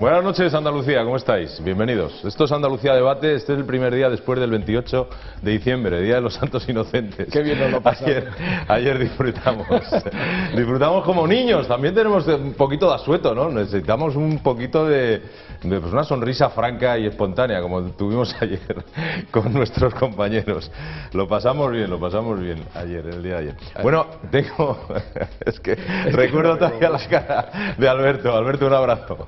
Buenas noches, Andalucía, ¿cómo estáis? Bienvenidos. Esto es Andalucía Debate, este es el primer día después del 28 de diciembre, Día de los Santos Inocentes. Qué bien nos lo pasamos. Ayer disfrutamos como niños, también tenemos un poquito de asueto, ¿no? Necesitamos un poquito de pues una sonrisa franca y espontánea, como tuvimos ayer con nuestros compañeros. Lo pasamos bien ayer, el día de ayer. Bueno, es que recuerdo todavía la cara de Alberto. Alberto, un abrazo.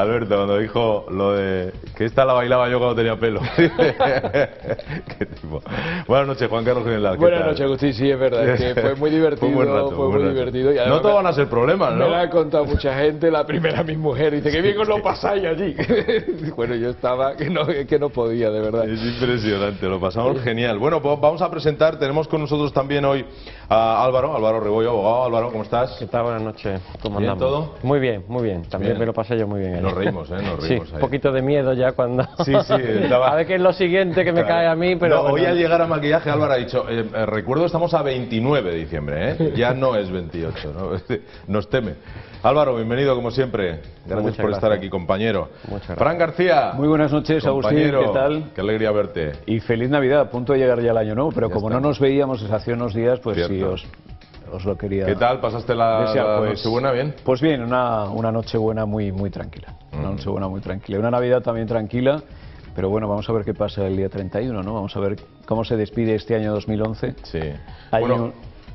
Alberto, cuando dijo lo de que esta la bailaba yo cuando tenía pelo. Qué tipo. Buenas noches, Juan Carlos General. Buenas noches, Agustín. Sí, es verdad, es que fue muy divertido. Fue muy divertido. Y no todos van a ser problemas, ¿no? Me lo ha contado mucha gente, la primera mi mujer, dice que bien os lo pasáis allí. Bueno, yo estaba que no podía, de verdad. Es impresionante, lo pasamos genial. Bueno, pues vamos a presentar, tenemos con nosotros también hoy a Álvaro Rebollo, abogado. Álvaro, ¿cómo estás? ¿Qué tal? Buenas noches. ¿Cómo ¿Bien andamos? todo? Muy bien, muy bien. También me lo pasé yo muy bien ayer. Nos reímos, nos reímos. Sí, ahí. un poquito de miedo ya cuando... Sí, estaba... A ver qué es lo siguiente que me cae a mí, pero... No, bueno. Hoy al llegar a maquillaje, Álvaro ha dicho, recuerdo estamos a 29 de diciembre, ¿eh? Ya no es 28, ¿no? Nos teme. Álvaro, bienvenido como siempre. Gracias por estar aquí, compañero. Muchas gracias. Fran García. Muy buenas noches, Agustín, ¿qué tal? Qué alegría verte. Y feliz Navidad, a punto de llegar ya el año nuevo, pero Ya como estamos. no nos veíamos desde hace unos días, pues Cierto. sí, os lo quería... ¿Qué tal? ¿Pasaste la Nochebuena bien? Pues bien, una Nochebuena muy tranquila, una Nochebuena muy tranquila. Una Navidad también tranquila, pero bueno, vamos a ver qué pasa el día 31, ¿no? Vamos a ver cómo se despide este año 2011. Sí.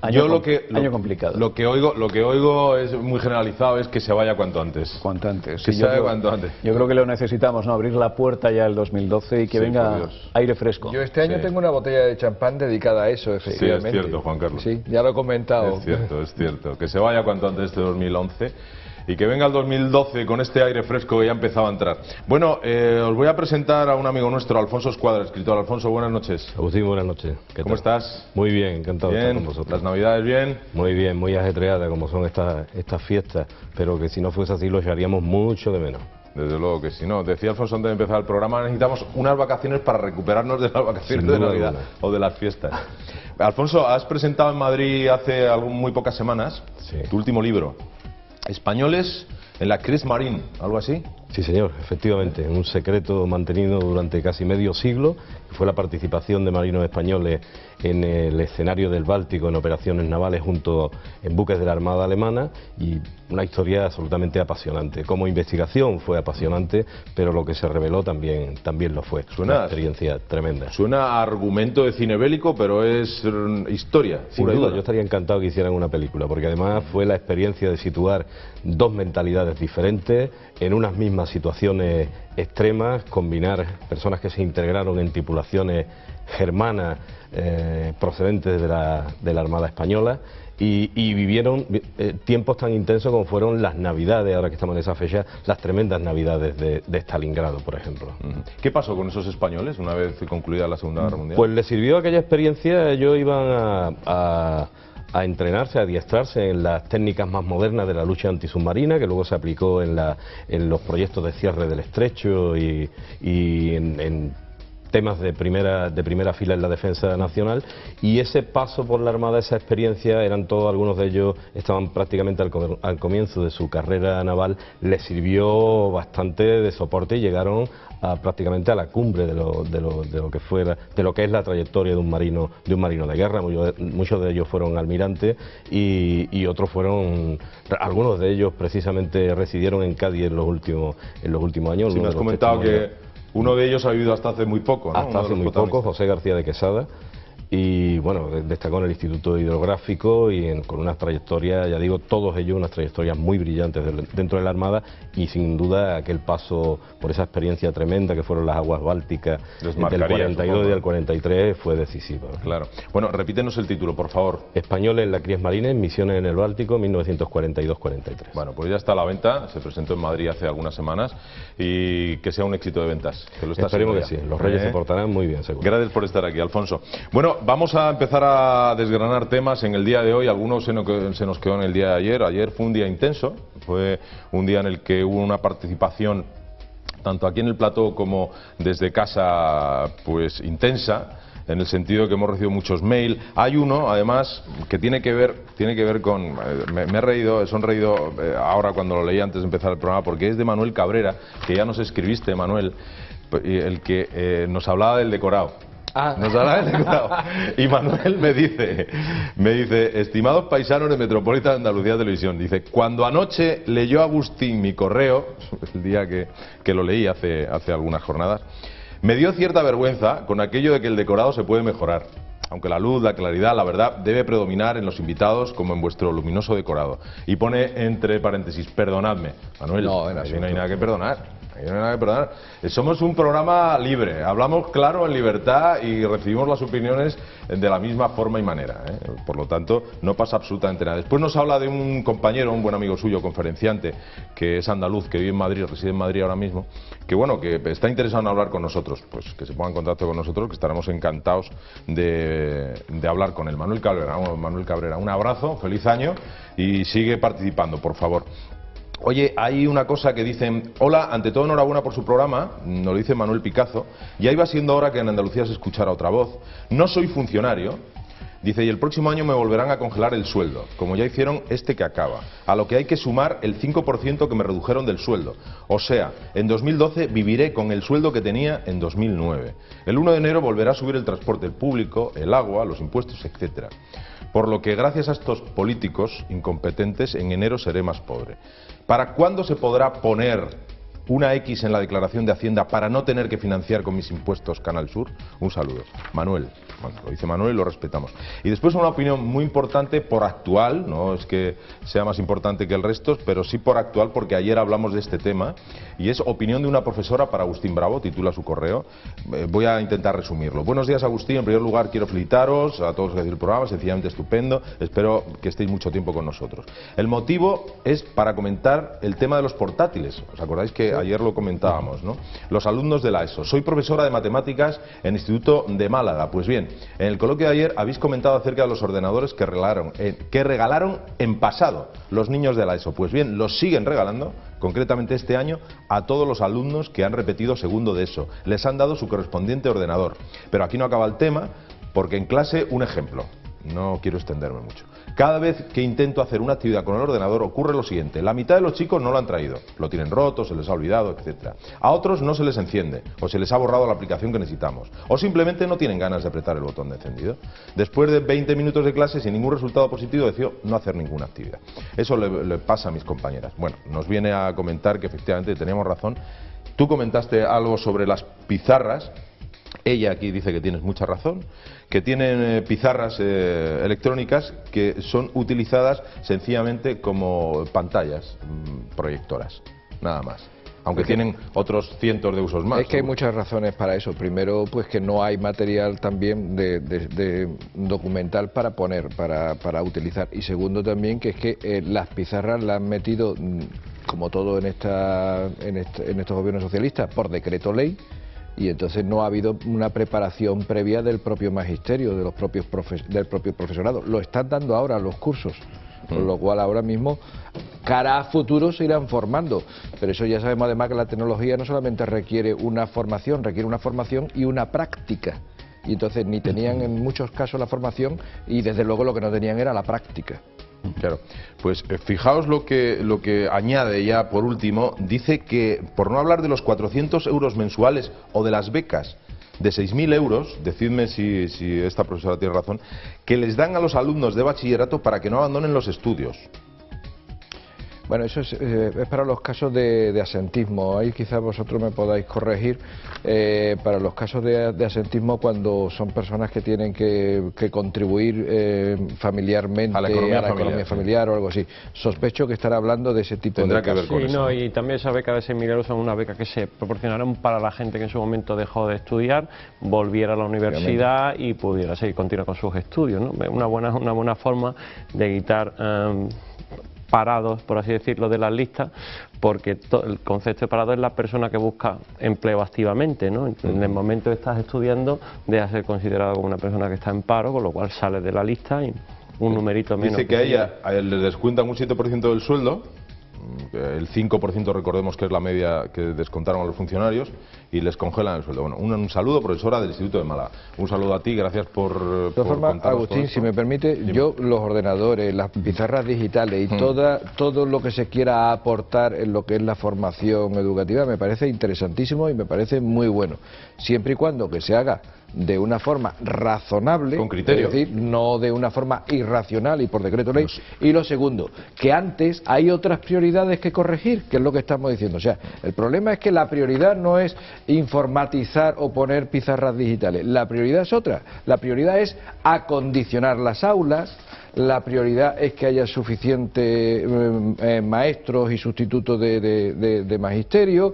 Año complicado. Lo que oigo es muy generalizado, es que se vaya cuanto antes. Cuanto antes. Que Sí, se vaya cuanto antes. Yo creo que lo necesitamos, ¿no? Abrir la puerta ya el 2012 y que Sí, venga por Dios. aire fresco. Yo este año Sí. tengo una botella de champán dedicada a eso, Sí, efectivamente. es cierto, Juan Carlos. Sí, ya lo he comentado. Es cierto. Que se vaya cuanto antes este 2011 y que venga el 2012 con este aire fresco que ya empezaba a entrar. Bueno, os voy a presentar a un amigo nuestro, Alfonso Escuadra, escritor. Alfonso, buenas noches. Agustín, buenas noches. ¿Cómo estás? Muy bien, encantado de estar Bien, con vosotros. las navidades bien. Muy bien, muy ajetreada como son estas fiestas, pero que si no fuese así lo echaríamos mucho de menos. Desde luego que si no. Decía Alfonso antes de empezar el programa, necesitamos unas vacaciones para recuperarnos de las vacaciones Sin de duda Navidad alguna. o de las fiestas. Alfonso, has presentado en Madrid hace muy pocas semanas Sí. tu último libro, Españoles en la Kriegsmarine, algo así. Sí, señor, efectivamente, un secreto mantenido durante casi medio siglo, que fue la participación de marinos españoles en el escenario del Báltico en operaciones navales en buques de la Armada Alemana, y una historia absolutamente apasionante. Como investigación fue apasionante, pero lo que se reveló también lo fue. Suena- Una experiencia tremenda. Suena a argumento de cine bélico, pero es historia. Sin pura y duda, dura. yo estaría encantado que hicieran una película, porque además fue la experiencia de situar dos mentalidades diferentes en unas mismas situaciones extremas, combinar personas que se integraron en tripulaciones germanas procedentes de la Armada Española y vivieron tiempos tan intensos como fueron las Navidades, ahora que estamos en esa fecha, las tremendas Navidades de Stalingrado, por ejemplo. ¿Qué pasó con esos españoles una vez concluida la Segunda Guerra Mundial? Pues les sirvió aquella experiencia, ellos iban a entrenarse, a adiestrarse en las técnicas más modernas de la lucha antisubmarina, que luego se aplicó en los proyectos de cierre del estrecho y en temas de primera fila en la defensa nacional, y ese paso por la Armada, esa experiencia, algunos de ellos estaban prácticamente al comienzo de su carrera naval, les sirvió bastante de soporte y llegaron prácticamente a la cumbre de lo que es la trayectoria de un marino de guerra. Muchos de ellos fueron almirantes y otros algunos de ellos precisamente residieron en Cádiz en los últimos años. Sí, me has comentado que uno de ellos ha vivido hasta hace muy poco, ¿no? Hasta hace muy poco, José García de Quesada, y bueno, destacó en el Instituto Hidrográfico y con unas trayectorias, ya digo, todos ellos unas trayectorias muy brillantes dentro de la Armada, y sin duda aquel paso por esa experiencia tremenda que fueron las aguas bálticas del 42 y del 43 fue decisivo. Claro. Bueno, repítenos el título, por favor. Españoles en la Kriegsmarine, misiones en el Báltico, 1942-43. Bueno, pues ya está a la venta, se presentó en Madrid hace algunas semanas, y que sea un éxito de ventas. Que lo está Esperemos que siendo sí, ya. los Reyes se portarán muy bien, seguro. Gracias por estar aquí, Alfonso. Bueno, vamos a empezar a desgranar temas en el día de hoy. Algunos se nos quedó en el día de ayer. Ayer fue un día intenso, fue un día en el que hubo una participación tanto aquí en el plató como desde casa, pues intensa, en el sentido que hemos recibido muchos mails. Hay uno, además, que tiene que ver con... me he reído, he sonreído ahora cuando lo leí antes de empezar el programa, porque es de Manuel Cabrera, que ya nos escribiste, Manuel, el que nos hablaba del decorado. Nos hablaba del decorado. Y Manuel me dice, estimados paisanos de Metropolitan de Andalucía Televisión, dice, cuando anoche leyó Agustín mi correo, el día que lo leí hace algunas jornadas, me dio cierta vergüenza con aquello de que el decorado se puede mejorar, aunque la luz, la claridad, la verdad debe predominar en los invitados como en vuestro luminoso decorado. Y pone entre paréntesis, perdonadme. Manuel, no hay nada que perdonar. No hay nada que perdonar. Somos un programa libre, hablamos claro, en libertad, y recibimos las opiniones de la misma forma y manera, ¿eh? Por lo tanto, no pasa absolutamente nada. Después nos habla de un compañero, un buen amigo suyo, conferenciante, que es andaluz, que vive en Madrid, reside en Madrid ahora mismo, que bueno, que está interesado en hablar con nosotros, pues que se ponga en contacto con nosotros, que estaremos encantados de hablar con él. Manuel Cabrera, un abrazo, feliz año y sigue participando, por favor. Oye, hay una cosa que dicen, hola, ante todo enhorabuena por su programa, nos lo dice Manuel Picazo, ya iba siendo hora que en Andalucía se escuchara otra voz. No soy funcionario, dice, y el próximo año me volverán a congelar el sueldo, como ya hicieron este que acaba, a lo que hay que sumar el 5% que me redujeron del sueldo. O sea, en 2012 viviré con el sueldo que tenía en 2009. El 1 de enero volverá a subir el transporte público, el agua, los impuestos, etcétera. Por lo que gracias a estos políticos incompetentes, en enero seré más pobre. ¿Para cuándo se podrá poner una X en la declaración de Hacienda para no tener que financiar con mis impuestos Canal Sur? Un saludo. Manuel. Bueno, lo dice Manuel y lo respetamos. Y después una opinión muy importante por actual, no es que sea más importante que el resto, pero sí por actual, porque ayer hablamos de este tema, y es opinión de una profesora para Agustín Bravo, titula su correo. Voy a intentar resumirlo. Buenos días, Agustín. En primer lugar, quiero felicitaros a todos los que hacéis el programa, sencillamente estupendo. Espero que estéis mucho tiempo con nosotros. El motivo es para comentar el tema de los portátiles. ¿Os acordáis que ayer lo comentábamos, ¿no? Los alumnos de la ESO. Soy profesora de matemáticas en el Instituto de Málaga. Pues bien, en el coloquio de ayer habéis comentado acerca de los ordenadores que regalaron en pasado los niños de la ESO. Pues bien, los siguen regalando, concretamente este año, a todos los alumnos que han repetido segundo de ESO. Les han dado su correspondiente ordenador. Pero aquí no acaba el tema, porque en clase, un ejemplo. No quiero extenderme mucho. Cada vez que intento hacer una actividad con el ordenador ocurre lo siguiente. La mitad de los chicos no lo han traído. Lo tienen roto, se les ha olvidado, etc. A otros no se les enciende, o se les ha borrado la aplicación que necesitamos. O simplemente no tienen ganas de apretar el botón de encendido. Después de 20 minutos de clase, sin ningún resultado positivo, decido no hacer ninguna actividad. Eso le pasa a mis compañeras. Bueno, nos viene a comentar que efectivamente teníamos razón. Tú comentaste algo sobre las pizarras. Ella aquí dice que tienes mucha razón, que tienen pizarras electrónicas que son utilizadas sencillamente como pantallas proyectoras, nada más. Aunque tienen otros cientos de usos más. Es que hay muchas razones para eso. Primero, pues que no hay material también de documental para poner, para utilizar. Y segundo también, que es que las pizarras las han metido, como todo en estos gobiernos socialistas, por decreto ley. Y entonces no ha habido una preparación previa del propio magisterio, del propio profesorado. Lo están dando ahora los cursos, con lo cual ahora mismo, cara a futuro, se irán formando. Pero eso ya sabemos además que la tecnología no solamente requiere una formación y una práctica. Y entonces ni tenían en muchos casos la formación y desde luego lo que no tenían era la práctica. Claro, pues fijaos lo que añade ya por último, dice que, por no hablar de los 400 euros mensuales o de las becas de 6.000 euros, decidme si esta profesora tiene razón, que les dan a los alumnos de bachillerato para que no abandonen los estudios. Bueno, eso es para los casos de asentismo. Ahí quizás vosotros me podáis corregir. Para los casos de asentismo, cuando son personas que tienen que contribuir familiarmente a la economía familiar o algo así. Sospecho que estará hablando de ese tipo Tendrá de casos. que ver con eso. No, y también esa beca de 6.000 euros son una beca que se proporcionaron para la gente que en su momento dejó de estudiar, volviera a la universidad y pudiera seguir, continuar con sus estudios, ¿no? Una buena forma de quitar parados, por así decirlo, de las listas, porque el concepto de parado es la persona que busca empleo activamente, ¿no? En el momento que estás estudiando, deja de ser considerado como una persona que está en paro, con lo cual sales de la lista y un numerito menos. Dice que a ella le descuentan un 7% del sueldo, el 5% recordemos que es la media que descontaron a los funcionarios y les congelan el sueldo. Bueno, un saludo, profesora del Instituto de Málaga. Un saludo a ti, gracias por De todas formas, Agustín, si me permite, yo los ordenadores, las pizarras digitales y todo lo que se quiera aportar en lo que es la formación educativa me parece interesantísimo y me parece muy bueno, siempre y cuando que se haga de una forma razonable, con criterio, es decir, no de una forma irracional y por decreto ley. Y lo segundo, que antes hay otras prioridades que corregir, que es lo que estamos diciendo. O sea, el problema es que la prioridad no es informatizar o poner pizarras digitales, la prioridad es otra, la prioridad es acondicionar las aulas, la prioridad es que haya suficientes maestros y sustitutos de magisterio.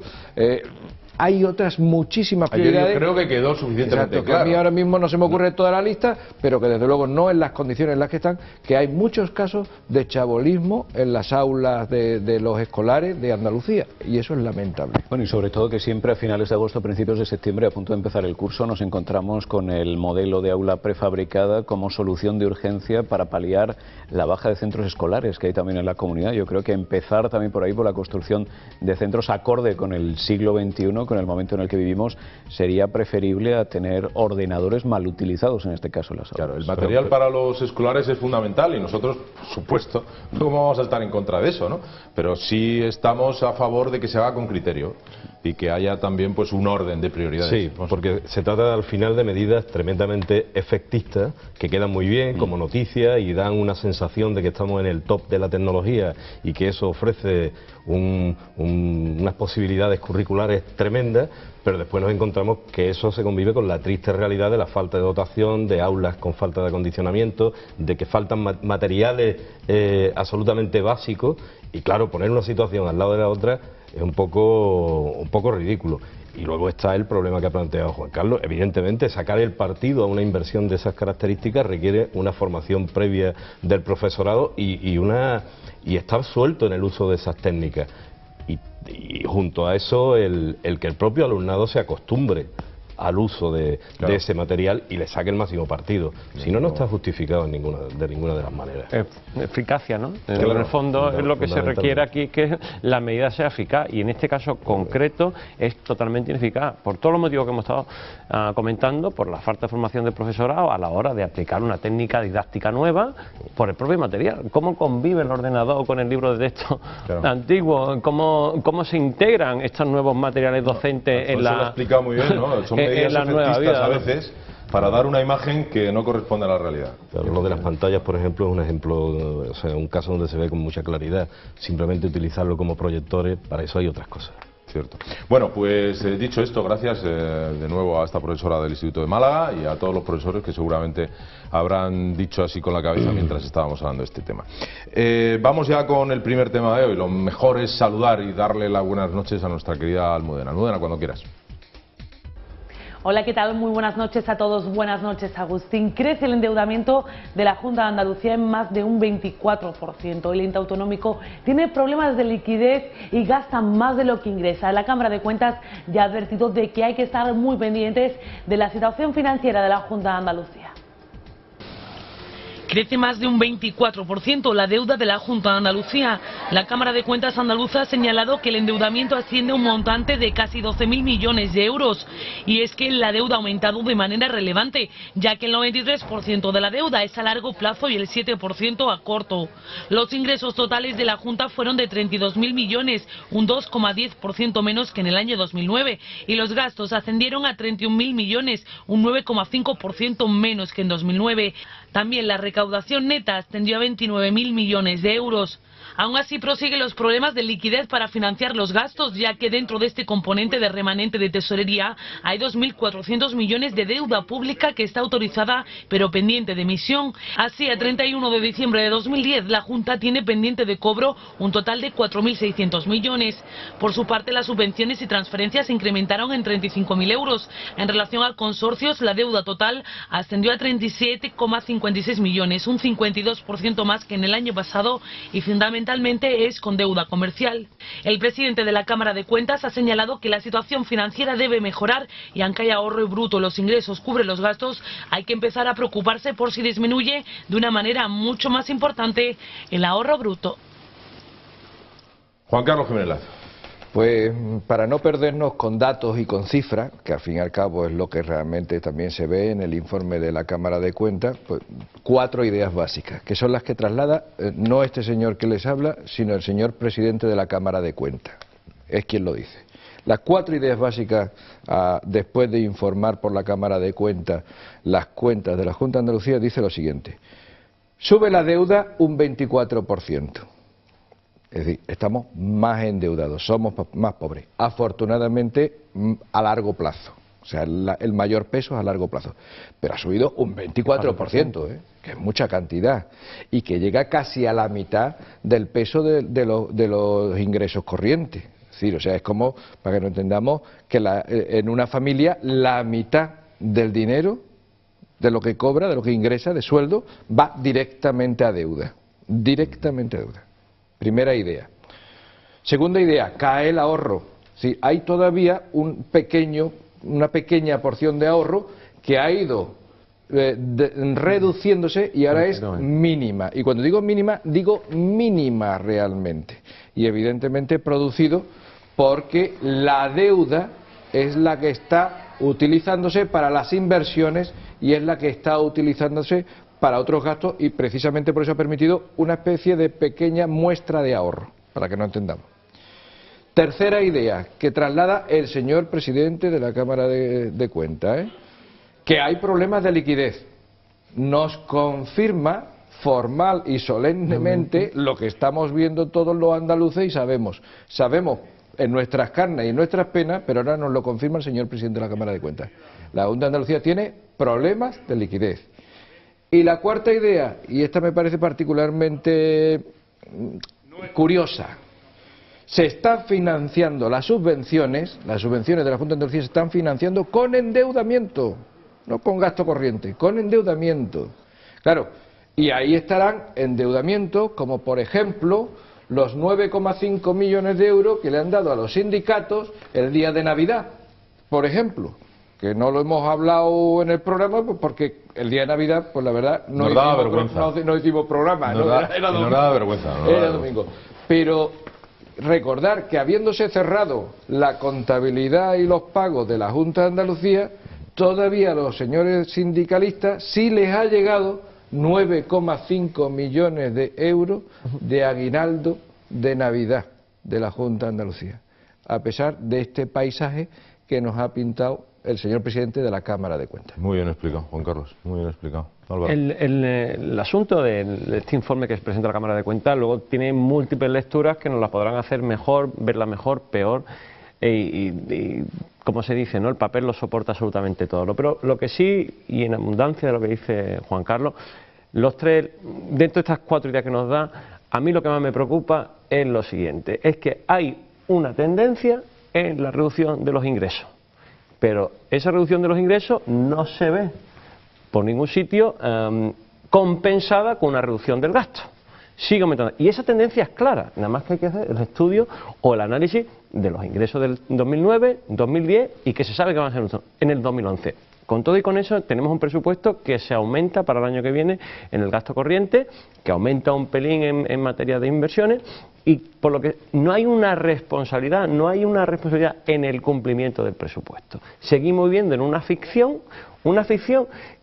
Hay otras muchísimas prioridades. Yo creo que quedó suficientemente Exacto, claro. Que a mí ahora mismo no se me ocurre toda la lista, pero que desde luego no en las condiciones en las que están, que hay muchos casos de chabolismo en las aulas de los escolares de Andalucía, y eso es lamentable. Bueno, y sobre todo que siempre a finales de agosto, principios de septiembre, a punto de empezar el curso, nos encontramos con el modelo de aula prefabricada como solución de urgencia para paliar la baja de centros escolares que hay también en la comunidad. Yo creo que empezar también por ahí, por la construcción de centros acorde con el siglo XXI, con el momento en el que vivimos, sería preferible a tener ordenadores mal utilizados en este caso en las aulas. Claro, el material para los escolares es fundamental y nosotros, por supuesto, no vamos a estar en contra de eso, ¿no? Pero sí estamos a favor de que se haga con criterio y que haya también pues un orden de prioridades. Sí, porque se trata al final de medidas tremendamente efectistas que quedan muy bien como noticia y dan una sensación de que estamos en el top de la tecnología y que eso ofrece unas posibilidades curriculares tremendas, pero después nos encontramos que eso se convive con la triste realidad de la falta de dotación, de aulas con falta de acondicionamiento, de que faltan materiales absolutamente básicos y claro, poner una situación al lado de la otra es un poco ridículo. Y luego está el problema que ha planteado Juan Carlos. Evidentemente, sacar el partido a una inversión de esas características requiere una formación previa del profesorado y estar suelto en el uso de esas técnicas. Y junto a eso, el que el propio alumnado se acostumbre al uso de ese material y le saque el máximo partido. Si no, no está justificado en ninguna de las maneras. Eficacia, ¿no? Claro, en el fondo es lo que se requiere aquí, que la medida sea eficaz, y en este caso concreto es totalmente ineficaz, por todos los motivos que hemos estado comentando, por la falta de formación del profesorado a la hora de aplicar una técnica didáctica nueva, por el propio material. ¿Cómo convive el ordenador con el libro de texto antiguo? ¿Cómo se integran estos nuevos materiales docentes en la... Lo ha explicado muy bien, ¿no? Son medidas efectistas a veces para dar una imagen que no corresponde a la realidad. Claro, lo de las pantallas, por ejemplo, es un ejemplo, o sea, un caso donde se ve con mucha claridad. Simplemente utilizarlo como proyectores, para eso hay otras cosas. Cierto. Bueno, pues dicho esto, gracias de nuevo a esta profesora del Instituto de Málaga y a todos los profesores que seguramente habrán dicho así con la cabeza mientras estábamos hablando de este tema. Vamos ya con el primer tema de hoy. Lo mejor es saludar y darle las buenas noches a nuestra querida Almudena. Almudena, cuando quieras. Hola, ¿qué tal? Muy buenas noches a todos. Buenas noches, Agustín. Crece el endeudamiento de la Junta de Andalucía en más de un 24%. El ente autonómico tiene problemas de liquidez y gasta más de lo que ingresa. La Cámara de Cuentas ya ha advertido de que hay que estar muy pendientes de la situación financiera de la Junta de Andalucía. Crece más de un 24% la deuda de la Junta de Andalucía. La Cámara de Cuentas andaluza ha señalado que el endeudamiento asciende a un montante de casi 12.000 millones de euros. Y es que la deuda ha aumentado de manera relevante, ya que el 93% de la deuda es a largo plazo y el 7% a corto. Los ingresos totales de la Junta fueron de 32.000 millones, un 2,10% menos que en el año 2009. Y los gastos ascendieron a 31.000 millones, un 9,5% menos que en 2009. También la recaudación neta ascendió a 29.000 millones de euros. Aún así prosiguen los problemas de liquidez para financiar los gastos, ya que dentro de este componente de remanente de tesorería hay 2.400 millones de deuda pública que está autorizada pero pendiente de emisión. Así, a 31 de diciembre de 2010, la Junta tiene pendiente de cobro un total de 4.600 millones. Por su parte, las subvenciones y transferencias se incrementaron en 35.000 euros. En relación a consorcios, la deuda total ascendió a 37,56 millones, un 52% más que en el año pasado, y fundamentalmente es con deuda comercial. El presidente de la Cámara de Cuentas ha señalado que la situación financiera debe mejorar y aunque haya ahorro bruto, los ingresos cubren los gastos, hay que empezar a preocuparse por si disminuye de una manera mucho más importante el ahorro bruto. Juan Carlos Jiménez Lazo. Pues para no perdernos con datos y con cifras, que al fin y al cabo es lo que realmente también se ve en el informe de la Cámara de Cuentas, pues 4 ideas básicas, que son las que traslada no este señor que les habla, sino el señor presidente de la Cámara de Cuentas, es quien lo dice. Las 4 ideas básicas, después de informar por la Cámara de Cuentas las cuentas de la Junta de Andalucía, dice lo siguiente: sube la deuda un 24%. Es decir, estamos más endeudados, somos más pobres. Afortunadamente, a largo plazo. O sea, el mayor peso es a largo plazo. Pero ha subido un 24%, que es mucha cantidad. Y que llega casi a la mitad del peso de los ingresos corrientes. Es decir, o sea, es como, para que no entendamos, que en una familia la mitad del dinero, de lo que cobra, de lo que ingresa, de sueldo, va directamente a deuda. Directamente a deuda. Primera idea. Segunda idea, cae el ahorro. Sí, hay todavía una pequeña porción de ahorro que ha ido reduciéndose y ahora es mínima. Y cuando digo mínima realmente. Y evidentemente producido porque la deuda es la que está utilizándose para las inversiones y es la que está utilizándose para otros gastos, y precisamente por eso ha permitido una especie de pequeña muestra de ahorro, para que no entendamos. Tercera idea, que traslada el señor presidente de la Cámara de Cuentas, que hay problemas de liquidez. Nos confirma formal y solemnemente lo que estamos viendo todos los andaluces y sabemos en nuestras carnes y en nuestras penas, pero ahora nos lo confirma el señor presidente de la Cámara de Cuentas. La Junta de Andalucía tiene problemas de liquidez. Y la cuarta idea, y esta me parece particularmente curiosa, se están financiando las subvenciones de la Junta de Andalucía se están financiando con endeudamiento, no con gasto corriente, con endeudamiento. Claro, y ahí estarán endeudamientos como por ejemplo los 9,5 millones de euros que le han dado a los sindicatos el día de Navidad, por ejemplo. Que no lo hemos hablado en el programa, pues porque el día de Navidad, pues la verdad, no hicimos programa. Era domingo. Pero recordar que habiéndose cerrado la contabilidad y los pagos de la Junta de Andalucía, todavía a los señores sindicalistas sí les ha llegado 9,5 millones de euros de aguinaldo de Navidad de la Junta de Andalucía, a pesar de este paisaje que nos ha pintado el señor presidente de la Cámara de Cuentas. Muy bien explicado, Juan Carlos, muy bien explicado. Álvaro. El asunto de este informe que presenta la Cámara de Cuentas luego tiene múltiples lecturas que nos las podrán hacer mejor, verla mejor, peor, y como se dice, ¿no? El papel lo soporta absolutamente todo. Pero lo que sí, y en abundancia de lo que dice Juan Carlos, dentro de estas 4 ideas que nos da, a mí lo que más me preocupa es lo siguiente, es que hay una tendencia en la reducción de los ingresos. Pero esa reducción de los ingresos no se ve por ningún sitio compensada con una reducción del gasto. Sigue aumentando. Y esa tendencia es clara. Nada más que hay que hacer el estudio o el análisis de los ingresos del 2009, 2010 y que se sabe que van a ser en el 2011. Con todo y con eso tenemos un presupuesto que se aumenta para el año que viene en el gasto corriente, que aumenta un pelín en materia de inversiones, y por lo que no hay una responsabilidad en el cumplimiento del presupuesto. Seguimos viviendo en una ficción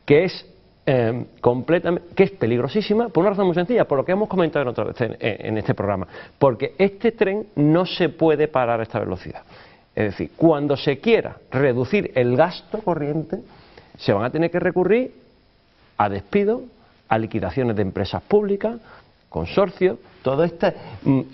que es que es peligrosísima por una razón muy sencilla, por lo que hemos comentado en otras veces en este programa, porque este tren no se puede parar a esta velocidad. Es decir, cuando se quiera reducir el gasto corriente, se van a tener que recurrir a despidos, a liquidaciones de empresas públicas, consorcios, toda esta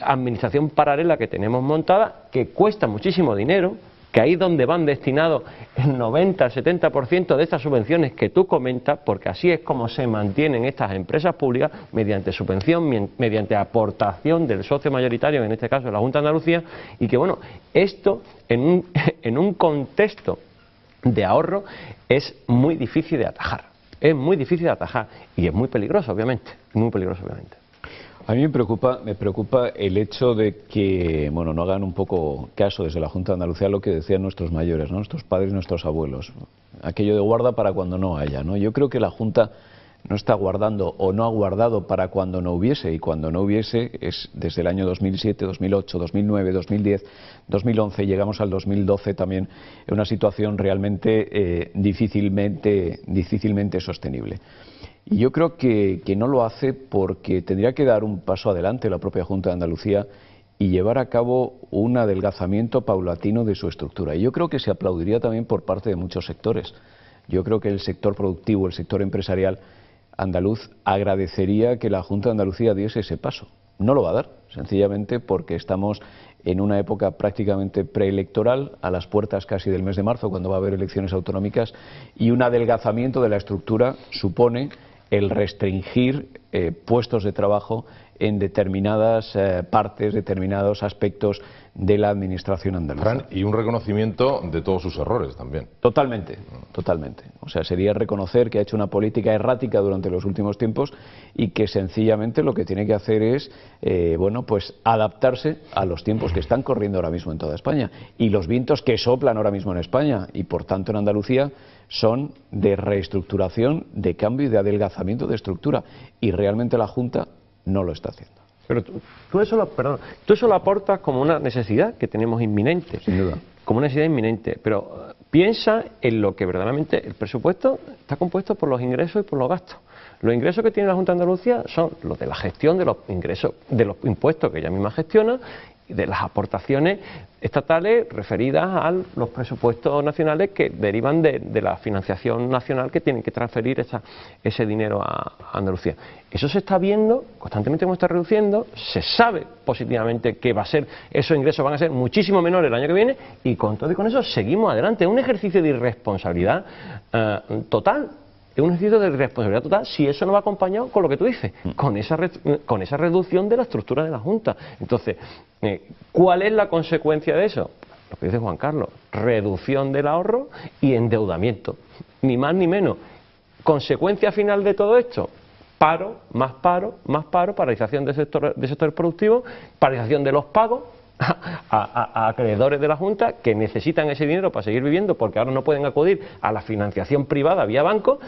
administración paralela que tenemos montada, que cuesta muchísimo dinero, que ahí es donde van destinados el 90 al 70% de estas subvenciones que tú comentas, porque así es como se mantienen estas empresas públicas, mediante subvención, mediante aportación del socio mayoritario, en este caso de la Junta de Andalucía, y que bueno, esto en un contexto de ahorro es muy difícil de atajar, y es muy peligroso, obviamente, A mí me preocupa el hecho de que, bueno, no hagan un poco caso desde la Junta de Andalucía lo que decían nuestros mayores, ¿no? Nuestros padres y nuestros abuelos. Aquello de guarda para cuando no haya, ¿no? Yo creo que la Junta no está guardando o no ha guardado para cuando no hubiese, y cuando no hubiese es desde el año 2007, 2008, 2009, 2010, 2011, llegamos al 2012 también en una situación realmente difícilmente sostenible. Y yo creo que no lo hace porque tendría que dar un paso adelante la propia Junta de Andalucía y llevar a cabo un adelgazamiento paulatino de su estructura. Y yo creo que se aplaudiría también por parte de muchos sectores. Yo creo que el sector productivo, el sector empresarial andaluz agradecería que la Junta de Andalucía diese ese paso. No lo va a dar, sencillamente porque estamos en una época prácticamente preelectoral, a las puertas casi del mes de marzo, cuando va a haber elecciones autonómicas, y un adelgazamiento de la estructura supone el restringir puestos de trabajo en determinadas partes, determinados aspectos de la administración andaluza. Fran, y un reconocimiento de todos sus errores también. Totalmente, totalmente. O sea, sería reconocer que ha hecho una política errática durante los últimos tiempos y que sencillamente lo que tiene que hacer es, bueno, pues adaptarse a los tiempos que están corriendo ahora mismo en toda España y los vientos que soplan ahora mismo en España y por tanto en Andalucía son de reestructuración, de cambio y de adelgazamiento de estructura, y realmente la Junta no lo está haciendo. Pero tú eso lo aportas como una necesidad que tenemos inminente. Sin duda. Como una necesidad inminente. Pero piensa en lo que verdaderamente el presupuesto está compuesto por los ingresos y por los gastos. Los ingresos que tiene la Junta de Andalucía son los de la gestión de los ingresos, de los impuestos que ella misma gestiona, y de las aportaciones estatales referidas a los presupuestos nacionales que derivan de la financiación nacional que tienen que transferir ese dinero a Andalucía. Eso se está viendo constantemente, como está reduciendo, se sabe positivamente que va a ser, esos ingresos van a ser muchísimo menores el año que viene, y con todo y con eso seguimos adelante. Es un ejercicio de irresponsabilidad total. Es un ejercicio de responsabilidad total si eso no va acompañado con lo que tú dices, con esa reducción de la estructura de la Junta. Entonces, ¿cuál es la consecuencia de eso? Lo que dice Juan Carlos, reducción del ahorro y endeudamiento, ni más ni menos. Consecuencia final de todo esto, paro, paralización del sector productivo, paralización de los pagos a acreedores de la Junta que necesitan ese dinero para seguir viviendo, porque ahora no pueden acudir a la financiación privada vía banco,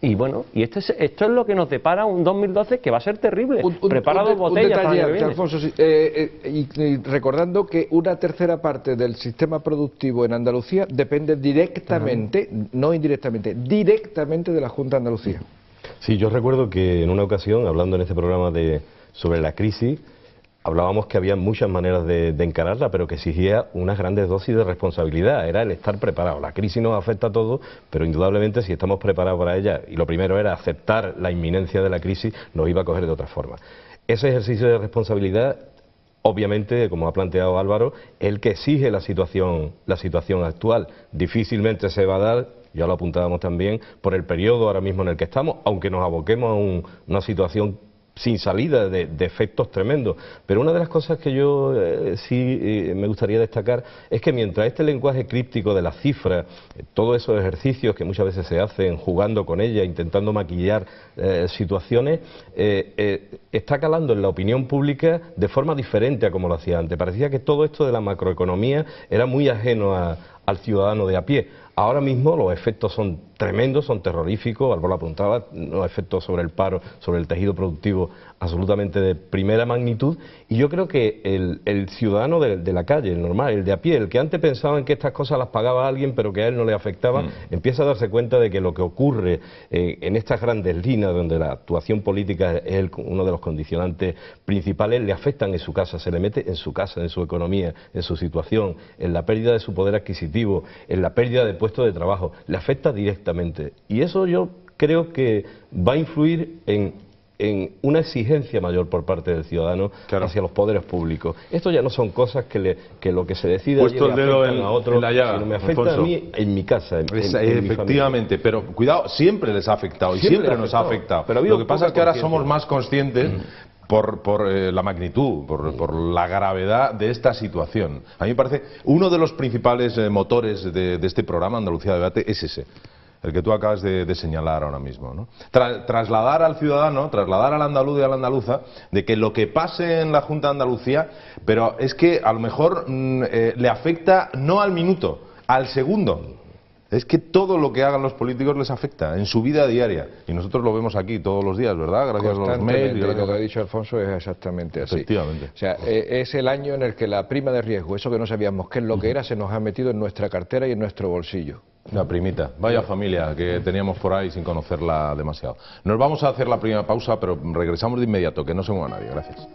y bueno, y esto es lo que nos depara un 2012 que va a ser terrible. Preparado botellas para el año que viene. Alfonso, y recordando que una tercera parte del sistema productivo en Andalucía depende directamente, no indirectamente, directamente de la Junta de Andalucía. Sí, yo recuerdo que en una ocasión, hablando en este programa sobre la crisis, hablábamos que había muchas maneras de encararla, pero que exigía unas grandes dosis de responsabilidad. Era el estar preparado. La crisis nos afecta a todos, pero indudablemente si estamos preparados para ella, y lo primero era aceptar la inminencia de la crisis, nos iba a coger de otra forma. Ese ejercicio de responsabilidad, obviamente, como ha planteado Álvaro, el que exige la situación actual. Difícilmente se va a dar, ya lo apuntábamos también, por el periodo ahora mismo en el que estamos, aunque nos aboquemos a una situación sin salida de efectos tremendos. Pero una de las cosas que yo sí me gustaría destacar es que mientras este lenguaje críptico de las cifras, todos esos ejercicios que muchas veces se hacen jugando con ellas, intentando maquillar situaciones, está calando en la opinión pública de forma diferente a como lo hacía antes. Parecía que todo esto de la macroeconomía era muy ajeno al ciudadano de a pie. Ahora mismo los efectos son tremendos, son terroríficos, Álvaro lo apuntaba, los efectos sobre el paro, sobre el tejido productivo, absolutamente de primera magnitud, y yo creo que el ciudadano de la calle, el normal, el de a pie, el que antes pensaba en que estas cosas las pagaba alguien pero que a él no le afectaban, empieza a darse cuenta de que lo que ocurre en estas grandes líneas donde la actuación política es uno de los condicionantes principales, le afectan en su casa, se le mete en su casa, en su economía, en su situación, en la pérdida de su poder adquisitivo, en la pérdida de puestos de trabajo, le afecta directamente. Y eso yo creo que va a influir en una exigencia mayor por parte del ciudadano hacia los poderes públicos. Esto ya no son cosas que lo que se decide puesto el dedo a otro, sino me afecta, Alfonso, a mí en mi casa, en efectivamente, mi pero cuidado, siempre les ha afectado y siempre nos ha afectado. Pero lo que pasa es que ahora somos más conscientes por la magnitud, por la gravedad de esta situación. A mí me parece uno de los principales motores de este programa Andalucía Debate es ese, el que tú acabas de señalar ahora mismo, ¿no? Trasladar al ciudadano, trasladar al andaluz y a la andaluza de que lo que pase en la Junta de Andalucía, pero es que a lo mejor le afecta no al minuto, al segundo. Es que todo lo que hagan los políticos les afecta en su vida diaria. Y nosotros lo vemos aquí todos los días, ¿verdad? Gracias a los mails. Y lo que ha dicho Alfonso es exactamente así. Efectivamente. O sea, es el año en el que la prima de riesgo, eso que no sabíamos qué es lo que era, se nos ha metido en nuestra cartera y en nuestro bolsillo. La primita. Vaya familia que teníamos por ahí sin conocerla demasiado. Nos vamos a hacer la primera pausa, pero regresamos de inmediato, que no se mueva nadie. Gracias.